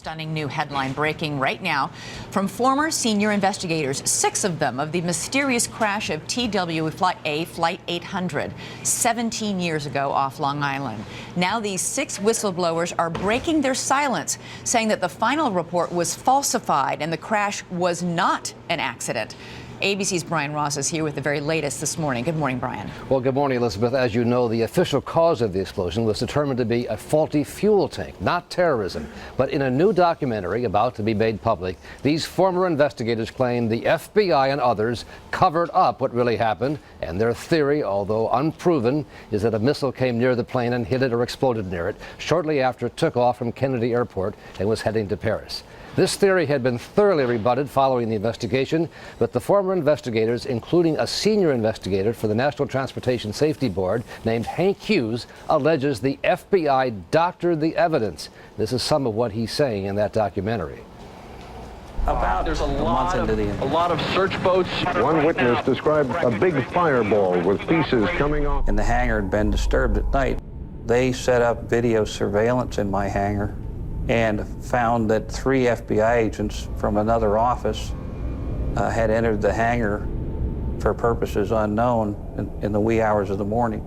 Stunning new headline breaking right now from former senior investigators, 6 of them, of the mysterious crash of TWA Flight 800 17 years ago off Long Island. Now these 6 whistleblowers are breaking their silence, saying that the final report was falsified and the crash was not an accident. ABC's Brian Ross is here with the very latest this morning. Good morning, Brian. Well, good morning, Elizabeth. As you know, the official cause of the explosion was determined to be a faulty fuel tank, not terrorism. But in a new documentary about to be made public, these former investigators claim the FBI and others covered up what really happened. And their theory, although unproven, is that a missile came near the plane and hit it or exploded near it shortly after it took off from Kennedy Airport and was heading to Paris. This theory had been thoroughly rebutted following the investigation, but the former investigators, including a senior investigator for the National Transportation Safety Board named Hank Hughes, alleges the FBI doctored the evidence. This is some of what he's saying in that documentary. There's a lot of search boats. One witness described a big fireball with pieces coming off. And the hangar had been disturbed at night. They set up video surveillance in my hangar and found that 3 FBI agents from another office had entered the hangar for purposes unknown in the wee hours of the morning.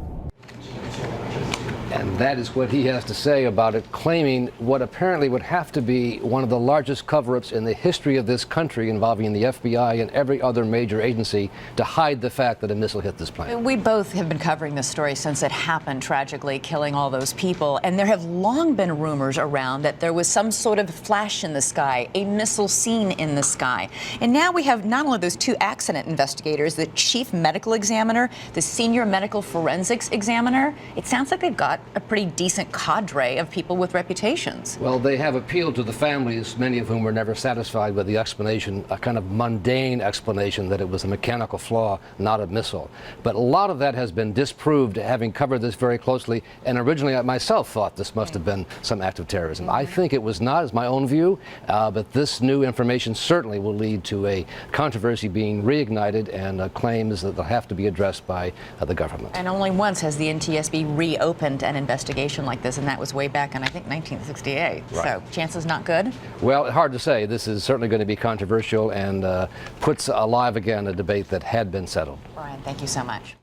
And that is what he has to say about it, claiming what apparently would have to be one of the largest cover-ups in the history of this country, involving the FBI and every other major agency, to hide the fact that a missile hit this plane. We both have been covering this story since it happened, tragically killing all those people. And there have long been rumors around that there was some sort of flash in the sky, a missile seen in the sky. And now we have not only those 2 accident investigators, the chief medical examiner, the senior medical forensics examiner. It sounds like they've got a pretty decent cadre of people with reputations. Well, they have appealed to the families, many of whom were never satisfied with the explanation, a kind of mundane explanation that it was a mechanical flaw, not a missile. But a lot of that has been disproved, having covered this very closely, and originally I myself thought this must have been some act of terrorism. I think it was not, is my own view, but this new information certainly will lead to a controversy being reignited and claims that they'll have to be addressed by the government. And only once has the NTSB reopened an investigation like this, and that was way back in, I think, 1968. Right. So chances not good? Well, hard to say. This is certainly going to be controversial and puts alive again a debate that had been settled. Brian, thank you so much.